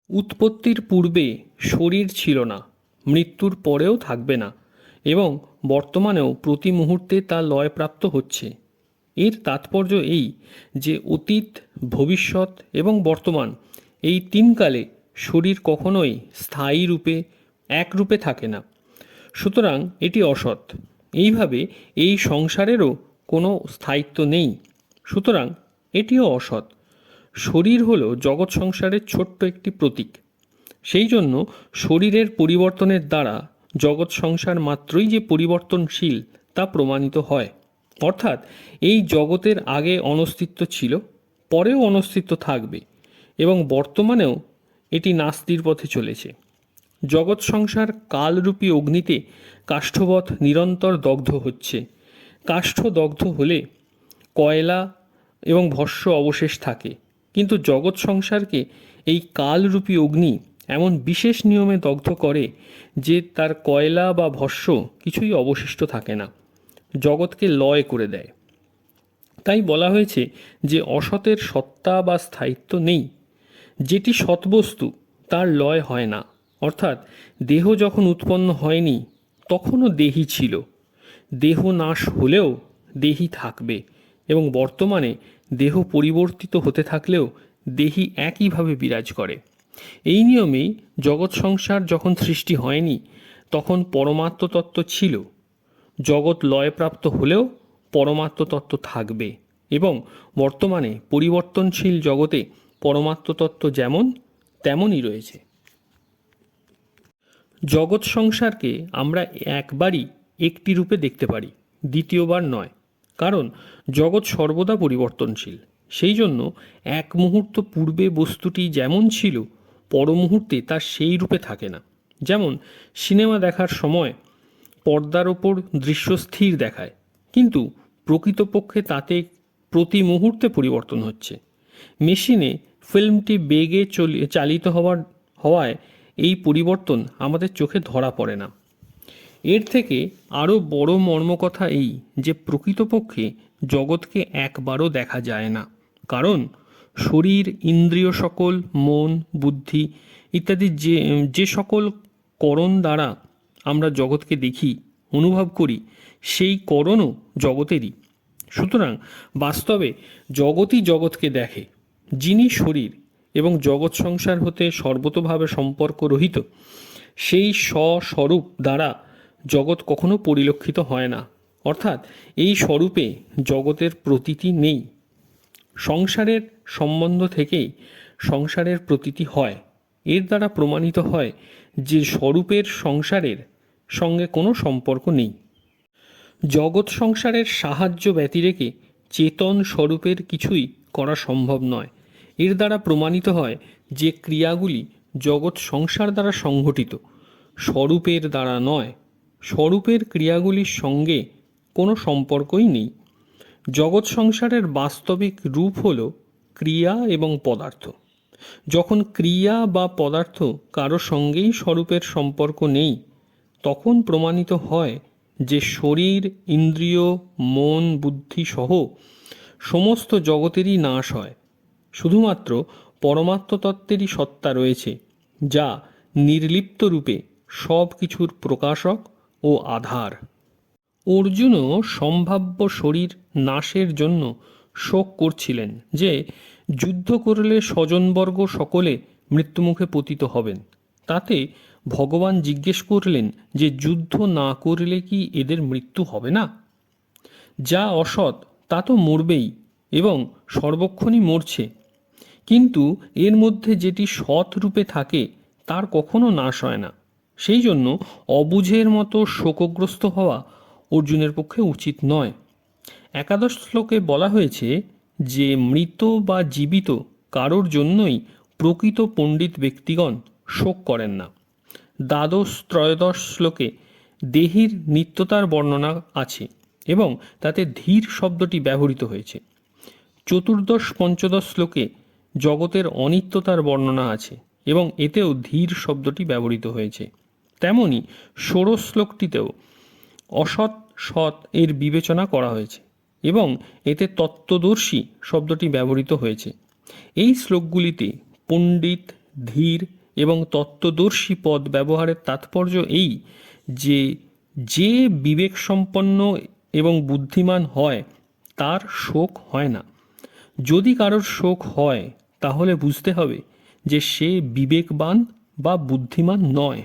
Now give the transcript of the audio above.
উৎপত্তির পূর্বে শরীর ছিল না, মৃত্যুর পরেও থাকবে না এবং বর্তমানেও প্রতি মুহূর্তে তা লয়প্রাপ্ত হচ্ছে। এর তাৎপর্য এই যে অতীত, ভবিষ্যৎ এবং বর্তমান এই তিন কালে শরীর কখনোই স্থায়ী রূপে একরূপে থাকে না। সুতরাং এটি অসৎ। এইভাবে এই সংসারেরও কোনো স্থায়িত্ব নেই, সুতরাং এটিও অসৎ। শরীর হলো জগৎ সংসারের ছোট্ট একটি প্রতীক। সেই জন্য শরীরের পরিবর্তনের দ্বারা জগৎ সংসার মাত্রই যে পরিবর্তনশীল তা প্রমাণিত হয়। অর্থাৎ এই জগতের আগে অনস্তিত্ব ছিল, পরেও অনস্তিত্ব থাকবে এবং বর্তমানেও এটি নাস্তির পথে চলেছে। জগৎ সংসার কালরূপী অগ্নিতে কাষ্ঠবৎ নিরন্তর দগ্ধ হচ্ছে। কাষ্ঠ দগ্ধ হলে কয়লা এবং ভস্ম অবশেষ থাকে, কিন্তু জগৎ সংসারকে এই কালরূপী অগ্নি এমন বিশেষ নিয়মে দগ্ধ করে যে তার কয়লা বা ভস্ম কিছুই অবশিষ্ট থাকে না, জগৎকে লয় করে দেয়। তাই বলা হয়েছে যে অসতের সত্তা বা স্থায়িত্ব নেই। যেটি সৎবস্তু তার লয় হয় না। অর্থাৎ দেহ যখন উৎপন্ন হয়নি তখনও দেহী ছিল, দেহ নাশ হলেও দেহী থাকবে এবং বর্তমানে দেহ পরিবর্তিত হতে থাকলেও দেহী একইভাবে বিরাজ করে। এই নিয়মেই জগৎ সংসার যখন সৃষ্টি হয়নি তখন পরমাত্ম তত্ত্ব ছিল। জগৎ লয়প্রাপ্ত হলেও পরমাত্ম তত্ত্ব থাকবে এবং বর্তমানে পরিবর্তনশীল জগতে পরমাত্ম তত্ত্ব যেমন তেমনই রয়েছে। জগৎ সংসারকে আমরা একবারই একটি রূপে দেখতে পারি, দ্বিতীয়বার নয়। কারণ জগৎ সর্বদা পরিবর্তনশীল। সেই জন্য এক মুহূর্ত পূর্বে বস্তুটি যেমন ছিল পর মুহূর্তে তা সেই রূপে থাকে না। যেমন সিনেমা দেখার সময় পর্দার ওপর দৃশ্য স্থির দেখায়, কিন্তু প্রকৃতপক্ষে তাতে প্রতি মুহূর্তে পরিবর্তন হচ্ছে। মেশিনে ফিল্মটি বেগে চালিত হওয়ায় এই পরিবর্তন আমাদের চোখে ধরা পড়ে না। এর থেকে আরও বড় মর্মকথা এই যে প্রকৃতপক্ষে জগৎকে একবারও দেখা যায় না। কারণ শরীর, ইন্দ্রিয় সকল, মন, বুদ্ধি ইত্যাদি যে সকল করণ দ্বারা আমরা জগৎকে দেখি, অনুভব করি, সেই করণও জগতেরই। সুতরাং বাস্তবে জগৎই জগৎকে দেখে। যিনি শরীর এবং জগৎ সংসার হতে সর্বতোভাবে সম্পর্ক রহিত, সেই স্বস্বরূপ দ্বারা জগৎ কখনো পরিলক্ষিত হয় না। অর্থাৎ এই স্বরূপে জগতের প্রতীতি নেই। সংসারের সম্বন্ধ থেকেই সংসারের প্রতীতি হয়। এর দ্বারা প্রমাণিত হয় যে স্বরূপের সংসারের সঙ্গে কোনো সম্পর্ক নেই। জগৎ সংসারের সাহায্য ব্যতিরেকে চেতন স্বরূপের কিছুই করা সম্ভব নয়। এর দ্বারা প্রমাণিত হয় যে ক্রিয়াগুলি জগৎ সংসার দ্বারা সংঘটিত, স্বরূপের দ্বারা নয়। স্বরূপের ক্রিয়াগুলির সঙ্গে কোনো সম্পর্কই নেই। জগৎ সংসারের বাস্তবিক রূপ হল ক্রিয়া এবং পদার্থ। যখন ক্রিয়া বা পদার্থ কারো সঙ্গেই স্বরূপের সম্পর্ক নেই, তখন প্রমাণিত হয় যে শরীর, ইন্দ্রিয়, মন, বুদ্ধি সহ সমস্ত জগতেরই নাশ হয়। শুধুমাত্র পরমাত্ম তত্ত্বেরই সত্তা রয়েছে, যা নির্লিপ্ত রূপে সব কিছুর প্রকাশক ও আধার। অর্জুনও সম্ভাব্য শরীর নাশের জন্য শোক করছিলেন যে যুদ্ধ করলে স্বজনবর্গ সকলে মৃত্যুমুখে পতিত হবেন। তাতে ভগবান জিজ্ঞেস করলেন যে যুদ্ধ না করলে কি এদের মৃত্যু হবে না? যা অসৎ তা তো মরবেই এবং সর্বক্ষণই মরছে, কিন্তু এর মধ্যে যেটি সৎ রূপে থাকে তার কখনো নাশ হয় না। সেই জন্য অবুঝের মতো শোকগ্রস্ত হওয়া অর্জুনের পক্ষে উচিত নয়। একাদশ শ্লোকে বলা হয়েছে যে মৃত বা জীবিত কারোর জন্যই প্রকৃত পণ্ডিত ব্যক্তিগণ শোক করেন না। দ্বাদশ ত্রয়োদশ শ্লোকে দেহের নিত্যতার বর্ণনা আছে এবং তাতে ধীর শব্দটি ব্যবহৃত হয়েছে। চতুর্দশ পঞ্চদশ শ্লোকে জগতের অনিত্যতার বর্ণনা আছে এবং এতেও ধীর শব্দটি ব্যবহৃত হয়েছে। তেমনি ষোড়শ শ্লোকটিতেও অসৎ সৎ এর বিবেচনা করা হয়েছে এবং এতে তত্ত্বদর্শী শব্দটি ব্যবহৃত হয়েছে। এই শ্লোকগুলিতে পণ্ডিত, ধীর এবং তত্ত্বদর্শী পদ ব্যবহারের তাৎপর্য এই যে যে বিবেকসম্পন্ন এবং বুদ্ধিমান হয় তার শোক হয় না। যদি কারোর শোক হয় তাহলে বুঝতে হবে যে সে বিবেকবান বা বুদ্ধিমান নয়।